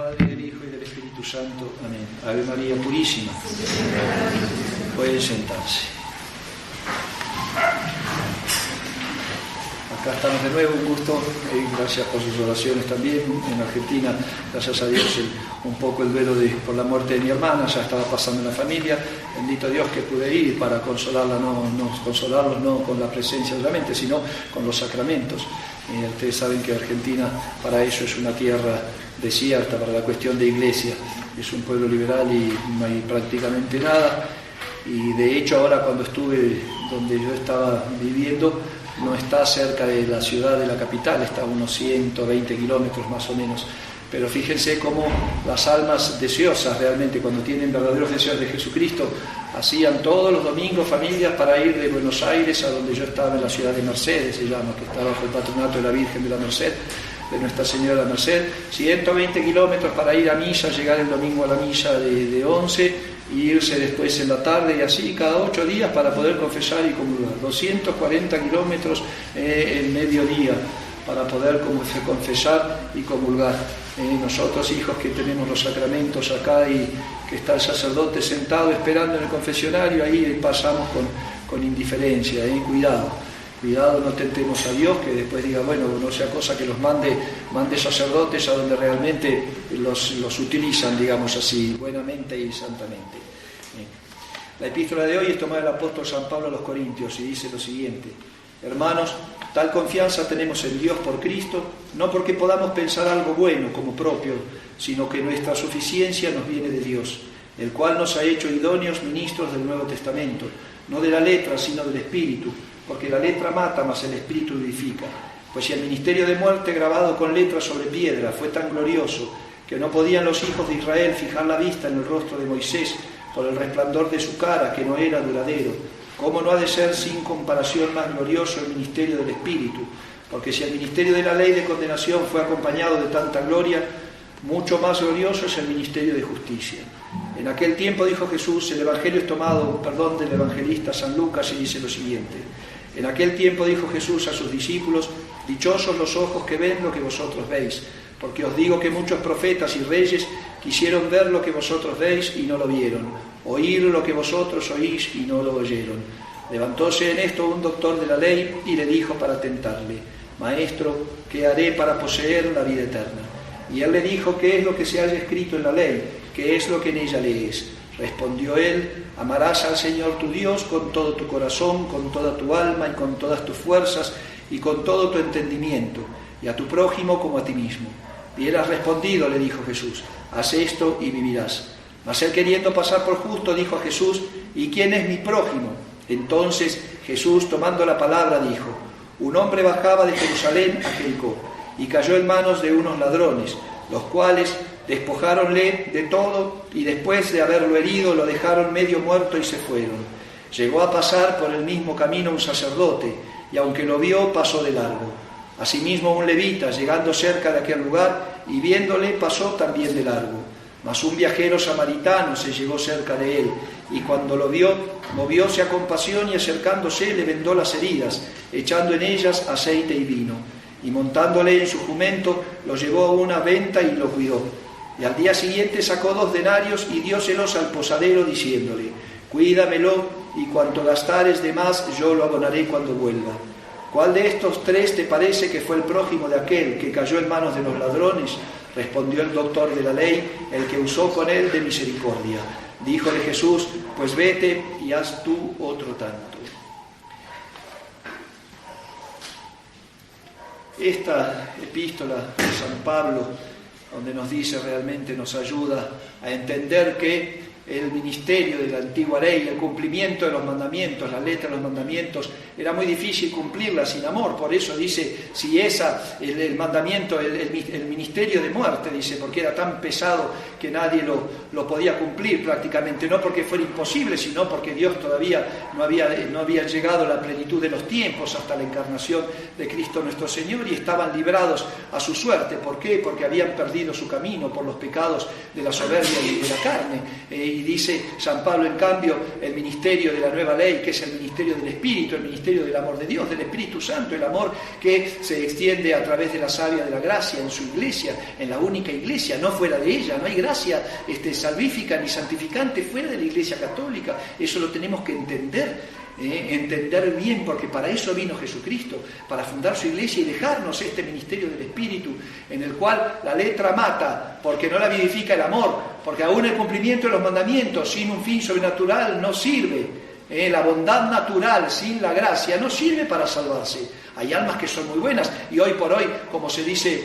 Padre, del Hijo y del Espíritu Santo. Amén. Ave María Purísima. Pueden sentarse. Acá estamos de nuevo, un gusto. Gracias por sus oraciones también. En Argentina, gracias a Dios, un poco el duelo por la muerte de mi hermana ya estaba pasando en la familia. Bendito Dios que pude ir para consolarla, consolarlos no con la presencia solamente, sino con los sacramentos. Ustedes saben que Argentina para eso es una tierra desierta, para la cuestión de iglesia. Es un pueblo liberal y no hay prácticamente nada. Y de hecho ahora cuando estuve donde yo estaba viviendo, no está cerca de la ciudad, de la capital, está a unos 120 kilómetros más o menos. Pero fíjense cómo las almas deseosas realmente, cuando tienen verdaderos deseos de Jesucristo, hacían todos los domingos familias para ir de Buenos Aires a donde yo estaba, en la ciudad de Mercedes, se llama, que está bajo el patronato de la Virgen de la Merced, de Nuestra Señora de la Merced, 120 kilómetros para ir a misa, llegar el domingo a la misa de 11 y irse después en la tarde, y así cada 8 días para poder confesar y comulgar. 240 kilómetros en mediodía para poder confesar y comulgar. Nosotros, hijos que tenemos los sacramentos acá y que está el sacerdote sentado esperando en el confesionario, ahí pasamos con indiferencia. Cuidado, no tentemos a Dios, que después diga, bueno, no sea cosa que los mande sacerdotes a donde realmente los utilizan, digamos así, buenamente y santamente. La epístola de hoy es tomada del apóstol San Pablo a los Corintios y dice lo siguiente: hermanos, tal confianza tenemos en Dios por Cristo, no porque podamos pensar algo bueno como propio, sino que nuestra suficiencia nos viene de Dios, el cual nos ha hecho idóneos ministros del Nuevo Testamento, no de la letra, sino del Espíritu, porque la letra mata, mas el Espíritu vivifica. Pues si el ministerio de muerte grabado con letras sobre piedra fue tan glorioso que no podían los hijos de Israel fijar la vista en el rostro de Moisés por el resplandor de su cara, que no era duradero, ¿cómo no ha de ser sin comparación más glorioso el ministerio del Espíritu? Porque si el ministerio de la ley de condenación fue acompañado de tanta gloria, mucho más glorioso es el ministerio de justicia. En aquel tiempo dijo Jesús, el Evangelio es tomado, del evangelista San Lucas, y dice lo siguiente: en aquel tiempo dijo Jesús a sus discípulos, dichosos los ojos que ven lo que vosotros veis, porque os digo que muchos profetas y reyes quisieron ver lo que vosotros veis y no lo vieron, oír lo que vosotros oís y no lo oyeron. Levantóse en esto un doctor de la ley y le dijo para tentarle: Maestro, ¿qué haré para poseer la vida eterna? Y él le dijo: ¿qué es lo que se halla escrito en la ley? ¿Qué es lo que en ella lees? Respondió él: amarás al Señor tu Dios con todo tu corazón, con toda tu alma y con todas tus fuerzas y con todo tu entendimiento, y a tu prójimo como a ti mismo. Bien has respondido, le dijo Jesús, haz esto y vivirás. Mas él, queriendo pasar por justo, dijo a Jesús: ¿y quién es mi prójimo? Entonces Jesús, tomando la palabra, dijo: un hombre bajaba de Jerusalén a Jericó y cayó en manos de unos ladrones, los cuales despojáronle de todo y después de haberlo herido lo dejaron medio muerto y se fueron. Llegó a pasar por el mismo camino un sacerdote y aunque lo vio pasó de largo. Asimismo un levita, llegando cerca de aquel lugar y viéndole, pasó también de largo. Mas un viajero samaritano se llegó cerca de él y cuando lo vio, movióse a compasión y acercándose le vendó las heridas, echando en ellas aceite y vino. Y montándole en su jumento, lo llevó a una venta y lo cuidó. Y al día siguiente sacó 2 denarios y dióselos al posadero, diciéndole: cuídamelo, y cuanto gastares de más, yo lo abonaré cuando vuelva. ¿Cuál de estos 3 te parece que fue el prójimo de aquel que cayó en manos de los ladrones? Respondió el doctor de la ley: el que usó con él de misericordia. Díjole Jesús: pues vete y haz tú otro tanto. Esta epístola de San Pablo, donde nos dice, realmente nos ayuda a entender que el ministerio de la antigua ley, el cumplimiento de los mandamientos, la letra de los mandamientos, era muy difícil cumplirla sin amor. Por eso dice, si el mandamiento, el ministerio de muerte, dice, porque era tan pesado que nadie lo podía cumplir prácticamente, no porque fuera imposible, sino porque Dios todavía no había llegado a la plenitud de los tiempos hasta la encarnación de Cristo nuestro Señor, y estaban librados a su suerte. ¿Por qué? Porque habían perdido su camino por los pecados de la soberbia y de la carne, y Y dice San Pablo, en cambio, el ministerio de la nueva ley, que es el ministerio del Espíritu, el ministerio del amor de Dios, del Espíritu Santo, el amor que se extiende a través de la savia de la gracia en su iglesia, en la única iglesia, no fuera de ella. No hay gracia salvífica ni santificante fuera de la Iglesia Católica. Eso lo tenemos que entender. Entender bien, porque para eso vino Jesucristo, para fundar su iglesia y dejarnos este ministerio del Espíritu, en el cual la letra mata, porque no la vivifica el amor, porque aún el cumplimiento de los mandamientos sin un fin sobrenatural no sirve. La bondad natural sin la gracia no sirve para salvarse. Hay almas que son muy buenas y hoy por hoy, como se dice,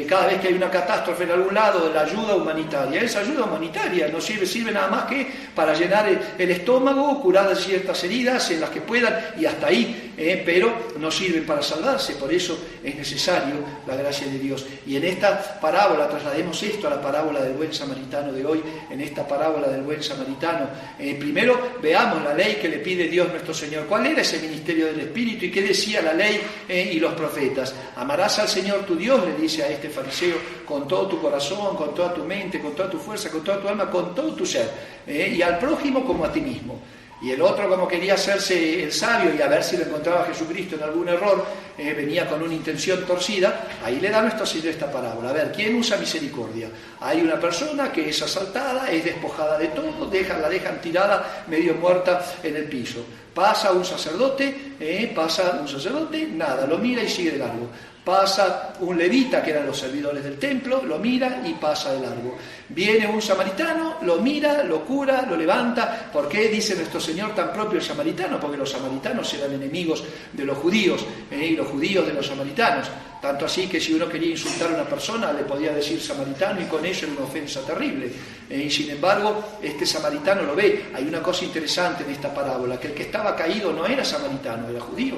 cada vez que hay una catástrofe en algún lado, la ayuda humanitaria. Esa ayuda humanitaria no sirve nada más que para llenar el estómago, curar ciertas heridas en las que puedan y hasta ahí, pero no sirven para salvarse. Por eso es necesario la gracia de Dios. Y en esta parábola, traslademos esto a la parábola del buen samaritano de hoy, en esta parábola del buen samaritano. Primero veamos la ley que le pide Dios nuestro Señor. ¿Cuál era ese ministerio del Espíritu y qué decía la ley y los profetas? Amarás al Señor tu Dios, le dice a este fariseo, con todo tu corazón, con toda tu mente, con toda tu fuerza, con toda tu alma, con todo tu ser, y al prójimo como a ti mismo. Y el otro, como quería hacerse el sabio y a ver si lo encontraba Jesucristo en algún error, venía con una intención torcida, ahí le da nuestro Señor esta parábola. A ver, ¿quién usa misericordia? Hay una persona que es asaltada, es despojada de todo, la dejan tirada, medio muerta en el piso. Pasa un sacerdote, nada, lo mira y sigue de largo. Pasa un levita, que eran los servidores del templo, lo mira y pasa de largo. Viene un samaritano, lo mira, lo cura, lo levanta. ¿Por qué dice nuestro Señor tan propio el samaritano? Porque los samaritanos eran enemigos de los judíos y los judíos de los samaritanos. Tanto así que si uno quería insultar a una persona le podía decir samaritano y con eso era una ofensa terrible. Y sin embargo, este samaritano lo ve. Hay una cosa interesante en esta parábola, que el que estaba caído no era samaritano, era judío.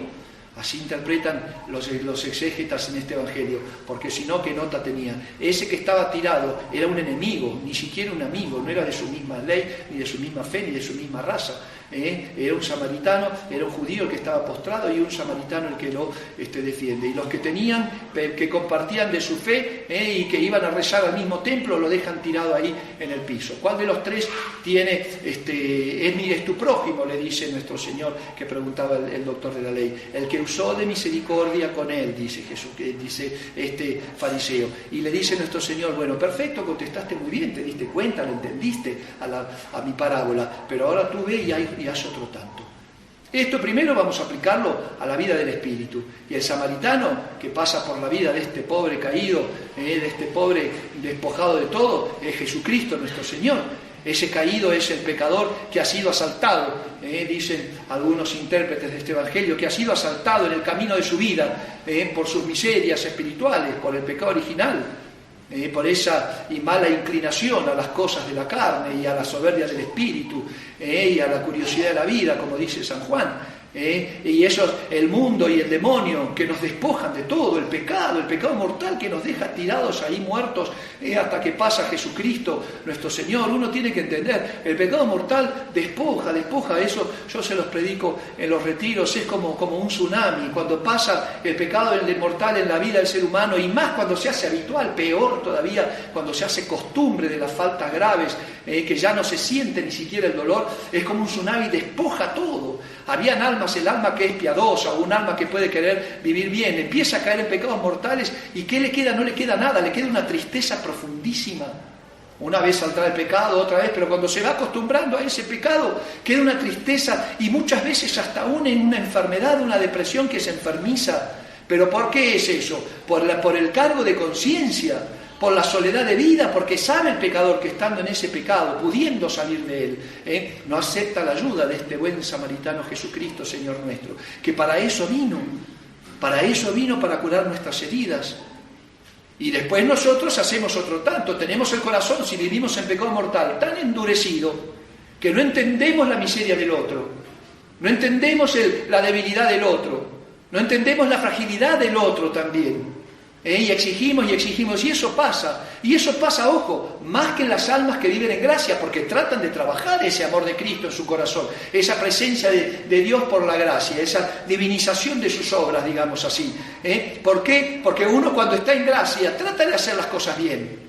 Así interpretan los exégetas en este evangelio, porque si no, ¿qué nota tenía? Ese que estaba tirado era un enemigo, ni siquiera un amigo, no era de su misma ley, ni de su misma fe, ni de su misma raza. Era un samaritano, era un judío el que estaba postrado y un samaritano el que lo defiende. Y los que que compartían de su fe y que iban a rezar al mismo templo, lo dejan tirado ahí en el piso. ¿Cuál de los tres tiene, es tu prójimo? Le dice nuestro Señor, que preguntaba el doctor de la ley. El que usó de misericordia con él, dice Jesús, dice este fariseo. Y le dice nuestro Señor, bueno, perfecto, contestaste muy bien, te diste cuenta, lo entendiste a mi parábola, pero ahora tú ve y haz otro tanto. Esto primero vamos a aplicarlo a la vida del Espíritu. Y el samaritano que pasa por la vida de este pobre caído, de este pobre despojado de todo, es Jesucristo nuestro Señor. Ese caído es el pecador que ha sido asaltado, dicen algunos intérpretes de este evangelio, que ha sido asaltado en el camino de su vida por sus miserias espirituales, por el pecado original. Por esa mala inclinación a las cosas de la carne y a la soberbia del espíritu y a la curiosidad de la vida, como dice San Juan. Y eso, el mundo y el demonio que nos despojan de todo, el pecado mortal que nos deja tirados ahí muertos hasta que pasa Jesucristo nuestro Señor. Uno tiene que entender, el pecado mortal despoja, eso yo se los predico en los retiros, es como un tsunami. Cuando pasa el pecado mortal en la vida del ser humano, y más cuando se hace habitual, peor todavía cuando se hace costumbre de las faltas graves, que ya no se siente ni siquiera el dolor, es como un tsunami, despoja todo. Habían almas, el alma que es piadosa o un alma que puede querer vivir bien, empieza a caer en pecados mortales y ¿qué le queda? No le queda nada, le queda una tristeza profundísima. Una vez saldrá el pecado, otra vez, pero cuando se va acostumbrando a ese pecado, queda una tristeza y muchas veces hasta una enfermedad, una depresión que se enfermiza. ¿Pero por qué es eso? Por el cargo de conciencia, por la soledad de vida, porque sabe el pecador que estando en ese pecado, pudiendo salir de él, no acepta la ayuda de este buen samaritano Jesucristo, Señor nuestro, que para eso vino para curar nuestras heridas. Y después nosotros hacemos otro tanto, tenemos el corazón, si vivimos en pecado mortal, tan endurecido, que no entendemos la miseria del otro, no entendemos la debilidad del otro, no entendemos la fragilidad del otro también. Y exigimos, y eso pasa, ojo, más que en las almas que viven en gracia, porque tratan de trabajar ese amor de Cristo en su corazón, esa presencia de Dios por la gracia, esa divinización de sus obras, digamos así. ¿Por qué? Porque uno cuando está en gracia trata de hacer las cosas bien.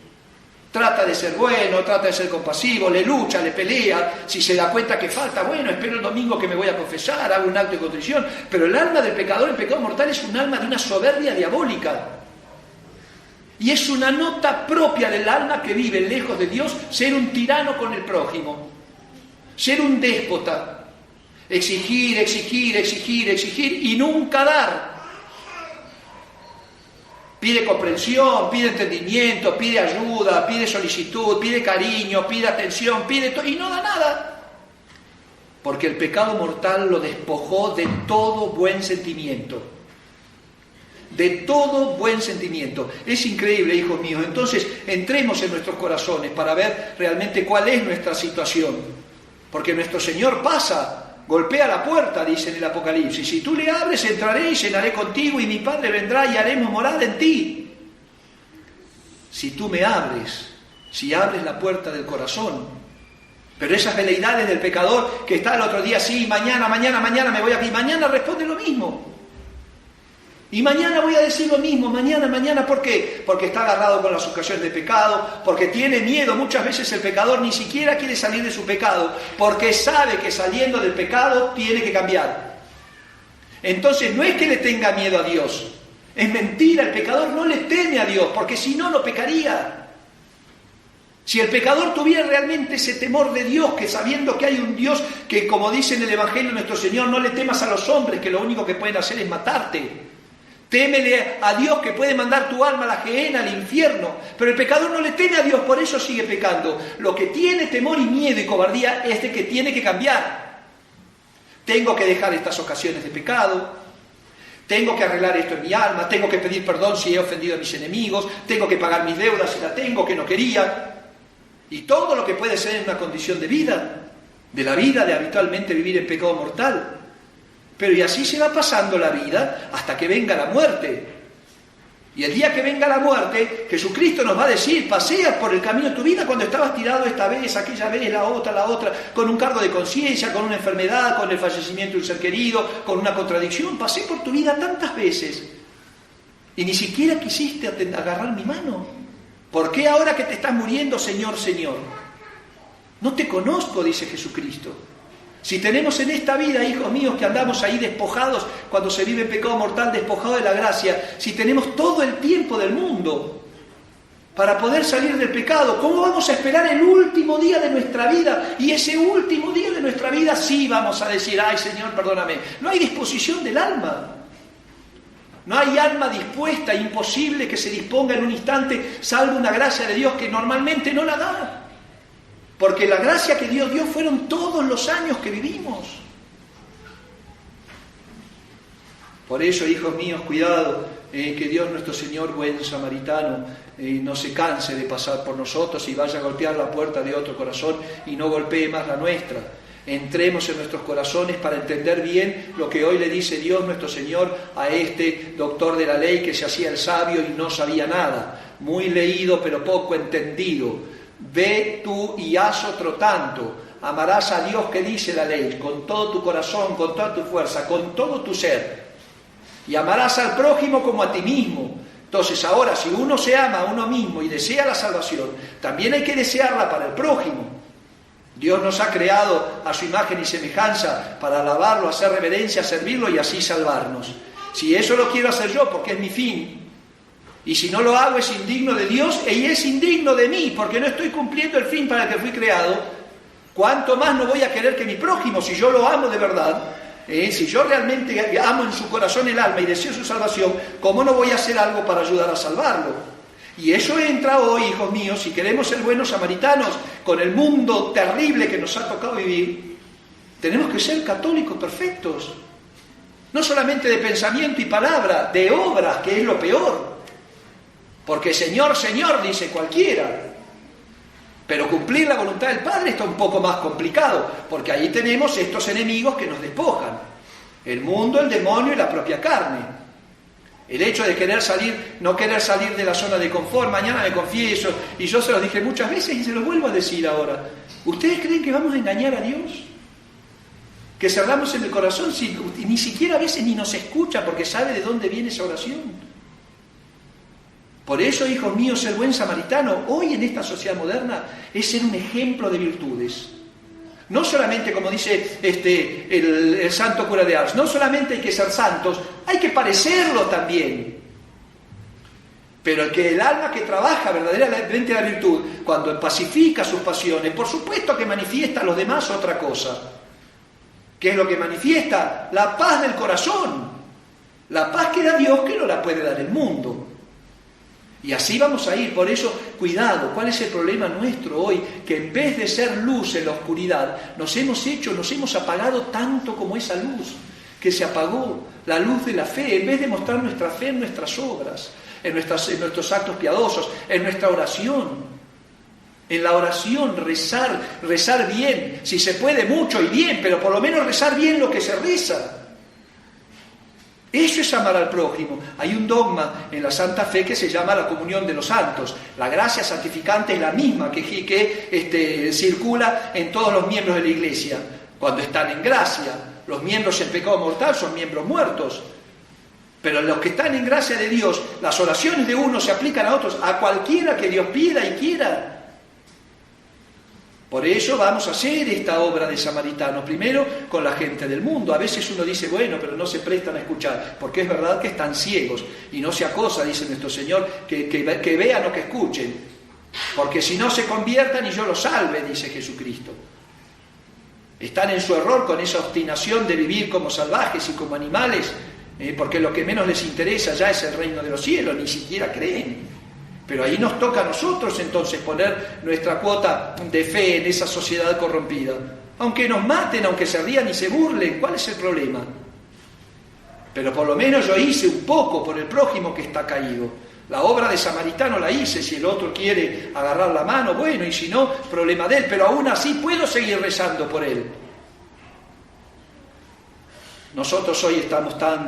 Trata de ser bueno, trata de ser compasivo, le lucha, le pelea. Si se da cuenta que falta, bueno, espero el domingo que me voy a confesar, hago un acto de contrición. Pero el alma del pecador, el pecado mortal, es un alma de una soberbia diabólica. Y es una nota propia del alma que vive lejos de Dios, ser un tirano con el prójimo, ser un déspota, exigir, exigir, exigir, exigir y nunca dar. Pide comprensión, pide entendimiento, pide ayuda, pide solicitud, pide cariño, pide atención, pide todo y no da nada. Porque el pecado mortal lo despojó de todo buen sentimiento. De todo buen sentimiento. Es increíble, hijos míos. Entonces, entremos en nuestros corazones para ver realmente cuál es nuestra situación. Porque nuestro Señor pasa. Golpea la puerta, dice en el Apocalipsis. Si tú le abres, entraré y cenaré contigo y mi Padre vendrá y haremos morada en ti. Si tú me abres, si abres la puerta del corazón. Pero esas veleidades del pecador que está el otro día, sí, mañana me voy aquí. Mañana responde lo mismo. Y mañana voy a decir lo mismo, mañana, ¿por qué? Porque está agarrado con las ocasiones de pecado, porque tiene miedo. Muchas veces el pecador ni siquiera quiere salir de su pecado, porque sabe que saliendo del pecado tiene que cambiar. Entonces no es que le tenga miedo a Dios, es mentira, el pecador no le teme a Dios, porque si no, no pecaría. Si el pecador tuviera realmente ese temor de Dios, que sabiendo que hay un Dios que, como dice en el Evangelio de nuestro Señor, no le temas a los hombres, que lo único que pueden hacer es matarte. Témele a Dios que puede mandar tu alma a la gehenna, al infierno. Pero el pecador no le teme a Dios, por eso sigue pecando. Lo que tiene temor y miedo y cobardía es de que tiene que cambiar. Tengo que dejar estas ocasiones de pecado. Tengo que arreglar esto en mi alma. Tengo que pedir perdón si he ofendido a mis enemigos. Tengo que pagar mis deudas si la tengo, que no quería. Y todo lo que puede ser en una condición de vida. De la vida de habitualmente vivir en pecado mortal. Pero y así se va pasando la vida hasta que venga la muerte. Y el día que venga la muerte, Jesucristo nos va a decir, paseas por el camino de tu vida cuando estabas tirado esta vez, aquella vez, la otra, con un cargo de conciencia, con una enfermedad, con el fallecimiento de un ser querido, con una contradicción. Pasé por tu vida tantas veces y ni siquiera quisiste agarrar mi mano. ¿Por qué ahora que te estás muriendo, Señor, Señor? No te conozco, dice Jesucristo. Si tenemos en esta vida, hijos míos, que andamos ahí despojados, cuando se vive en pecado mortal, despojados de la gracia, si tenemos todo el tiempo del mundo para poder salir del pecado, ¿cómo vamos a esperar el último día de nuestra vida? Y ese último día de nuestra vida sí vamos a decir, ay Señor, perdóname. No hay disposición del alma. No hay alma dispuesta, imposible que se disponga en un instante, salvo una gracia de Dios que normalmente no la da. Porque la gracia que Dios dio fueron todos los años que vivimos. Por eso, hijos míos, cuidado, que Dios nuestro Señor, buen samaritano, no se canse de pasar por nosotros y vaya a golpear la puerta de otro corazón y no golpee más la nuestra. Entremos en nuestros corazones para entender bien lo que hoy le dice Dios nuestro Señor a este doctor de la ley que se hacía el sabio y no sabía nada. Muy leído pero poco entendido. Ve tú y haz otro tanto. Amarás a Dios que dice la ley, con todo tu corazón, con toda tu fuerza, con todo tu ser. Y amarás al prójimo como a ti mismo. Entonces ahora, si uno se ama a uno mismo y desea la salvación, también hay que desearla para el prójimo. Dios nos ha creado a su imagen y semejanza para alabarlo, hacer reverencia, servirlo y así salvarnos. Si eso lo quiero hacer yo porque es mi fin, y si no lo hago es indigno de Dios y es indigno de mí, porque no estoy cumpliendo el fin para el que fui creado, ¿cuánto más no voy a querer que mi prójimo, si yo lo amo de verdad? Si yo realmente amo en su corazón el alma y deseo su salvación, ¿cómo no voy a hacer algo para ayudar a salvarlo? Y eso entra hoy, hijos míos, si queremos ser buenos samaritanos con el mundo terrible que nos ha tocado vivir, tenemos que ser católicos perfectos. No solamente de pensamiento y palabra, de obras, que es lo peor. Porque Señor, Señor, dice cualquiera. Pero cumplir la voluntad del Padre está un poco más complicado, porque ahí tenemos estos enemigos que nos despojan. El mundo, el demonio y la propia carne. El hecho de no querer salir de la zona de confort, mañana me confieso, y yo se los dije muchas veces y se los vuelvo a decir ahora. ¿Ustedes creen que vamos a engañar a Dios? Que cerramos en el corazón, y ni siquiera a veces ni nos escucha porque sabe de dónde viene esa oración. Por eso, hijos míos, ser buen samaritano hoy en esta sociedad moderna es ser un ejemplo de virtudes. No solamente, como dice el santo cura de Ars, no solamente hay que ser santos, hay que parecerlo también. Pero el alma que trabaja verdaderamente la virtud, cuando pacifica sus pasiones, por supuesto que manifiesta a los demás otra cosa. ¿Qué es lo que manifiesta? La paz del corazón. La paz que da Dios, que no la puede dar el mundo. Y así vamos a ir. Por eso, cuidado. ¿Cuál es el problema nuestro hoy? Que en vez de ser luz en la oscuridad, nos hemos apagado tanto como esa luz, que se apagó la luz de la fe, en vez de mostrar nuestra fe en nuestras obras, en nuestros actos piadosos, en nuestra oración. En la oración, rezar bien, si se puede mucho y bien, pero por lo menos rezar bien lo que se reza. Eso es amar al prójimo. Hay un dogma en la Santa Fe que se llama la comunión de los santos. La gracia santificante es la misma que circula en todos los miembros de la Iglesia. Cuando están en gracia, los miembros en pecado mortal son miembros muertos. Pero los que están en gracia de Dios, las oraciones de unos se aplican a otros, a cualquiera que Dios pida y quiera. Por eso vamos a hacer esta obra de samaritanos, primero con la gente del mundo. A veces uno dice, bueno, pero no se prestan a escuchar, porque es verdad que están ciegos, y no sea cosa, dice nuestro Señor, que vean o que escuchen, porque si no se conviertan y yo los salve, dice Jesucristo. Están en su error con esa obstinación de vivir como salvajes y como animales, porque lo que menos les interesa ya es el reino de los cielos, ni siquiera creen. Pero ahí nos toca a nosotros entonces poner nuestra cuota de fe en esa sociedad corrompida. Aunque nos maten, aunque se rían y se burlen, ¿cuál es el problema? Pero por lo menos yo hice un poco por el prójimo que está caído. La obra de samaritano la hice, si el otro quiere agarrar la mano, bueno, y si no, problema de él, pero aún así puedo seguir rezando por él. Nosotros hoy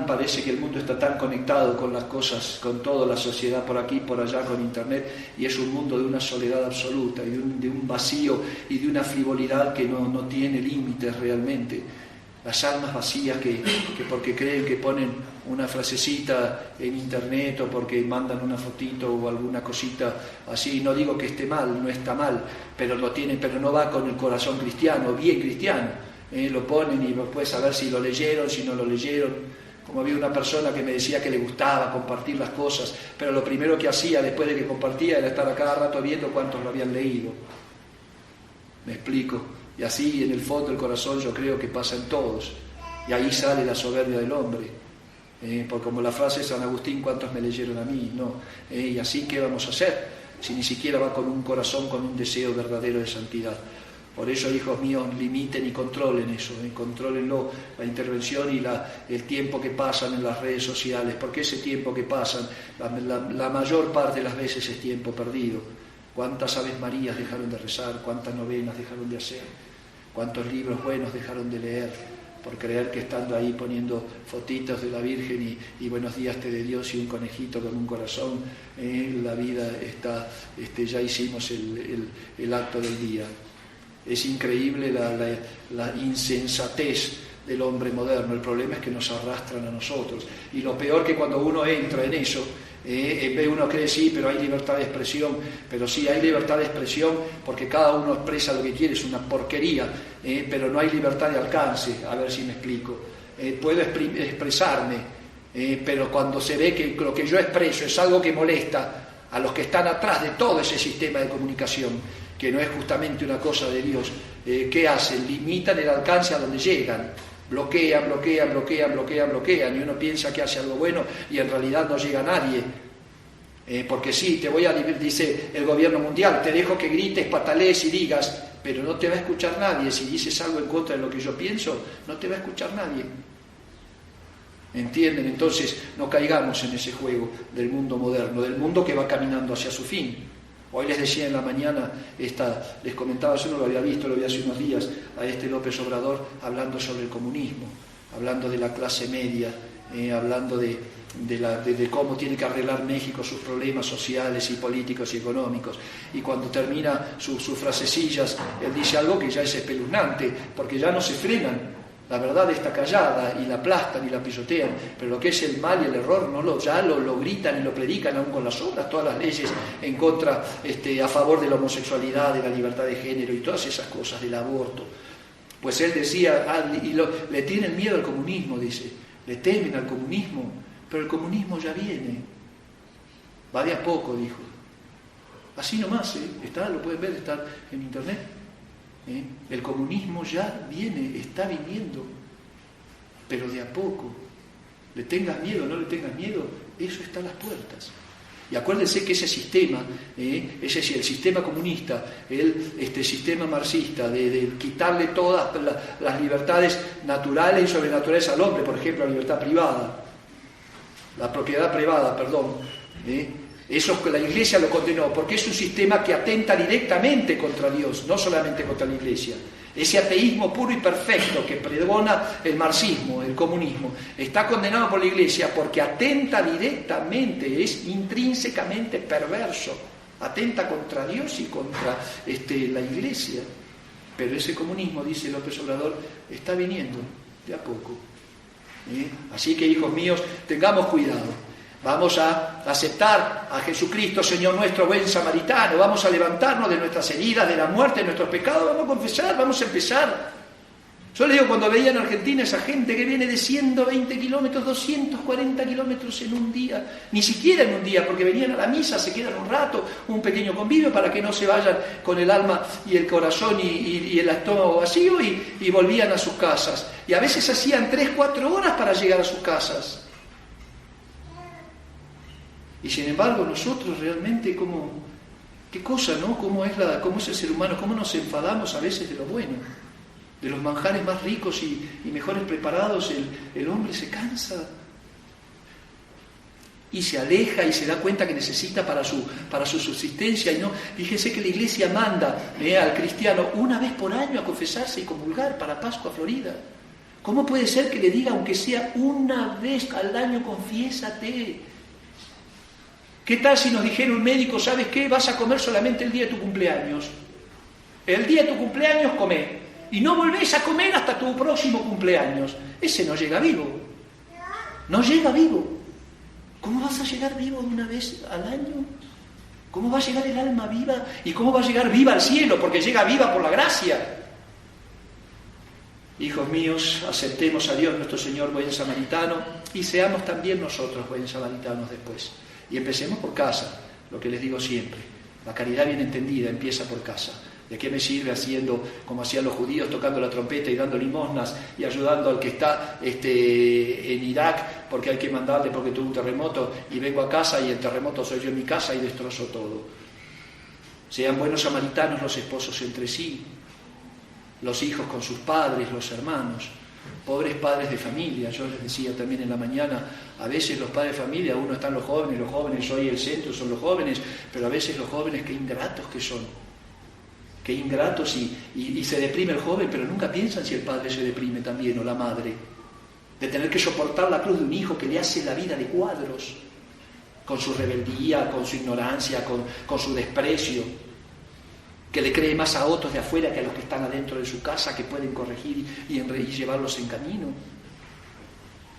parece que el mundo está tan conectado con las cosas, con toda la sociedad por aquí, por allá, con internet, y es un mundo de una soledad absoluta, y de un vacío y de una frivolidad que no tiene límites realmente. Las almas vacías que porque creen que ponen una frasecita en internet o porque mandan una fotito o alguna cosita así, no digo que esté mal, no está mal, pero no va con el corazón cristiano, bien cristiano. Lo ponen y puedes saber si lo leyeron, si no lo leyeron. Como había una persona que me decía que le gustaba compartir las cosas, pero lo primero que hacía después de que compartía era estar a cada rato viendo cuántos lo habían leído. ¿Me explico? Y así en el fondo del corazón yo creo que pasa en todos. Y ahí sale la soberbia del hombre. Porque como la frase de San Agustín, ¿cuántos me leyeron a mí? No. Y así, ¿qué vamos a hacer? Si ni siquiera va con un corazón, con un deseo verdadero de santidad. Por eso, hijos míos, limiten y controlen eso, contrólenlo, la intervención y el tiempo que pasan en las redes sociales, porque ese tiempo que pasan, la mayor parte de las veces es tiempo perdido. ¿Cuántas Aves Marías dejaron de rezar? ¿Cuántas novenas dejaron de hacer? ¿Cuántos libros buenos dejaron de leer? Por creer que estando ahí poniendo fotitos de la Virgen y buenos días te de Dios y un conejito con un corazón, la vida está, ya hicimos el acto del día. Es increíble la insensatez del hombre moderno. El problema es que nos arrastran a nosotros. Y lo peor que cuando uno entra en eso, uno cree sí, pero hay libertad de expresión. Pero sí, hay libertad de expresión porque cada uno expresa lo que quiere, es una porquería, pero no hay libertad de alcance. A ver si me explico. Puedo expresarme, pero cuando se ve que lo que yo expreso es algo que molesta a los que están atrás de todo ese sistema de comunicación, que no es justamente una cosa de Dios, ¿qué hacen? Limitan el alcance a donde llegan, bloquean, y uno piensa que hace algo bueno y en realidad no llega a nadie. Porque sí, dice el gobierno mundial, te dejo que grites, patalees y digas, pero no te va a escuchar nadie. Si dices algo en contra de lo que yo pienso, no te va a escuchar nadie. ¿Entienden? Entonces no caigamos en ese juego del mundo moderno, del mundo que va caminando hacia su fin. Hoy les decía en la mañana, les comentaba, yo no lo había visto, lo vi hace unos días, a López Obrador hablando sobre el comunismo, hablando de la clase media, hablando de cómo tiene que arreglar México sus problemas sociales y políticos y económicos. Y cuando termina sus frasecillas, él dice algo que ya es espeluznante, porque ya no se frenan. La verdad está callada y la aplastan y la pisotean, pero lo que es el mal y el error ya lo gritan y lo predican aún con las obras, todas las leyes en contra, a favor de la homosexualidad, de la libertad de género y todas esas cosas, del aborto. Pues él decía, le tienen miedo al comunismo, dice, le temen al comunismo, pero el comunismo ya viene, va de a poco, dijo. Así nomás, lo pueden ver, está en internet. El comunismo ya viene, está viniendo, pero de a poco. Le tengas miedo, no le tengas miedo, eso está a las puertas. Y acuérdense que ese sistema, el sistema comunista, el sistema marxista, de quitarle todas las libertades naturales y sobrenaturales al hombre, por ejemplo, la libertad privada, la propiedad privada, perdón, eso la Iglesia lo condenó, porque es un sistema que atenta directamente contra Dios, no solamente contra la Iglesia. Ese ateísmo puro y perfecto que pregona el marxismo, el comunismo, está condenado por la Iglesia porque atenta directamente, es intrínsecamente perverso, atenta contra Dios y contra la Iglesia. Pero ese comunismo, dice López Obrador, está viniendo de a poco. Así que, hijos míos, tengamos cuidado. Vamos a aceptar a Jesucristo, Señor nuestro, buen samaritano. Vamos a levantarnos de nuestras heridas, de la muerte, de nuestros pecados. Vamos a confesar, vamos a empezar. Yo le digo, cuando veía en Argentina esa gente que viene de 120 kilómetros, 240 kilómetros en un día, ni siquiera en un día, porque venían a la misa, se quedan un rato, un pequeño convivio para que no se vayan con el alma y el corazón y el estómago vacío y volvían a sus casas. Y a veces hacían 3-4 horas para llegar a sus casas. Y sin embargo nosotros realmente, qué cosa, ¿no? ¿Cómo es el ser humano? ¿Cómo nos enfadamos a veces de lo bueno? De los manjares más ricos y mejores preparados, el hombre se cansa y se aleja y se da cuenta que necesita para su subsistencia. Y no, fíjense que la Iglesia manda al cristiano una vez por año a confesarse y comulgar para Pascua Florida. ¿Cómo puede ser que le diga, aunque sea una vez al año, confiésate? ¿Qué tal si nos dijera un médico, ¿sabes qué? Vas a comer solamente el día de tu cumpleaños. El día de tu cumpleaños comé. Y no volvés a comer hasta tu próximo cumpleaños. Ese no llega vivo. No llega vivo. ¿Cómo vas a llegar vivo una vez al año? ¿Cómo va a llegar el alma viva? ¿Y cómo va a llegar viva al cielo? Porque llega viva por la gracia. Hijos míos, aceptemos a Dios nuestro Señor, buen samaritano, y seamos también nosotros buenos samaritanos después. Y empecemos por casa, lo que les digo siempre. La caridad bien entendida empieza por casa. ¿De qué me sirve haciendo como hacían los judíos, tocando la trompeta y dando limosnas y ayudando al que está en Irak porque hay que mandarle porque tuvo un terremoto y vengo a casa y el terremoto soy yo en mi casa y destrozo todo? Sean buenos samaritanos los esposos entre sí, los hijos con sus padres, los hermanos. Pobres padres de familia, yo les decía también en la mañana, a veces los padres de familia, uno están los jóvenes, hoy el centro son los jóvenes, pero a veces los jóvenes qué ingratos que son, qué ingratos y se deprime el joven, pero nunca piensan si el padre se deprime también o la madre, de tener que soportar la cruz de un hijo que le hace la vida de cuadros, con su rebeldía, con su ignorancia, con su desprecio, que le cree más a otros de afuera que a los que están adentro de su casa, que pueden corregir y llevarlos en camino.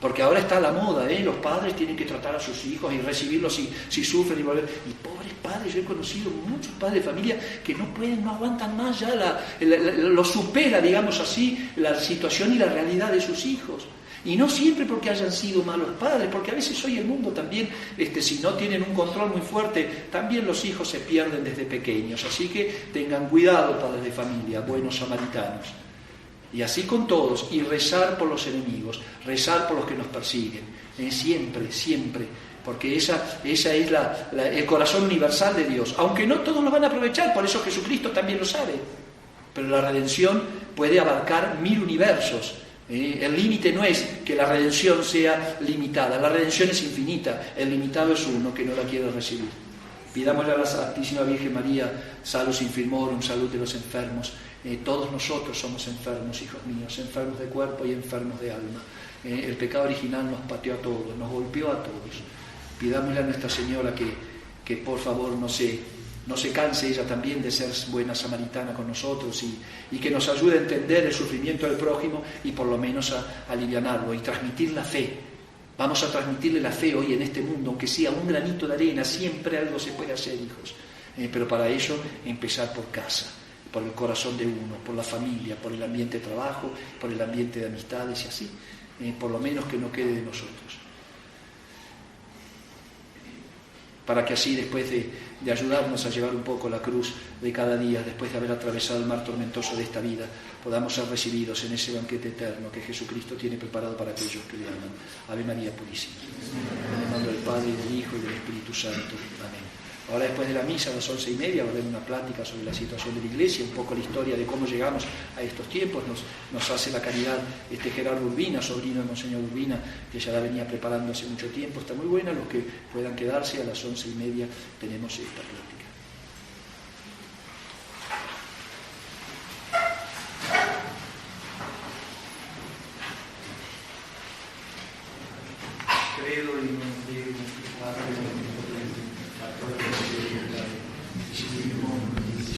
Porque ahora está la moda, los padres tienen que tratar a sus hijos y recibirlos si sufren y volver. Y pobres padres, yo he conocido muchos padres de familia que no pueden, no aguantan más ya, lo supera, digamos así, la situación y la realidad de sus hijos. Y no siempre porque hayan sido malos padres, porque a veces hoy el mundo también, si no tienen un control muy fuerte, también los hijos se pierden desde pequeños. Así que tengan cuidado, padres de familia, buenos samaritanos. Y así con todos, y rezar por los enemigos, rezar por los que nos persiguen, siempre, siempre, porque esa es el corazón universal de Dios, aunque no todos lo van a aprovechar, por eso Jesucristo también lo sabe, pero la redención puede abarcar 1000 universos. El límite no es que la redención sea limitada, la redención es infinita, el limitado es uno que no la quiere recibir. Pidámosle a la Santísima Virgen María, salus infirmorum, salud de los enfermos. Todos nosotros somos enfermos, hijos míos, enfermos de cuerpo y enfermos de alma. El pecado original nos pateó a todos, nos golpeó a todos. Pidámosle a Nuestra Señora que por favor nos no se canse ella también de ser buena samaritana con nosotros y que nos ayude a entender el sufrimiento del prójimo y por lo menos a alivianarlo y transmitir la fe. Vamos a transmitirle la fe hoy en este mundo, aunque sea un granito de arena, siempre algo se puede hacer, hijos. Pero para ello, empezar por casa, por el corazón de uno, por la familia, por el ambiente de trabajo, por el ambiente de amistades y así. Por lo menos que no quede de nosotros. Para que así, después de ayudarnos a llevar un poco la cruz de cada día, después de haber atravesado el mar tormentoso de esta vida, podamos ser recibidos en ese banquete eterno que Jesucristo tiene preparado para aquellos que le aman. Ave María Purísima. En el nombre del Padre, y del Hijo, y del Espíritu Santo. Amén. Ahora, después de la misa, a las 11:30, va a haber una plática sobre la situación de la Iglesia, un poco la historia de cómo llegamos a estos tiempos. Nos hace la caridad Gerardo Urbina, sobrino de Monseñor Urbina, que ya la venía preparando hace mucho tiempo. Está muy buena. Los que puedan quedarse, a las 11:30 tenemos esta plática.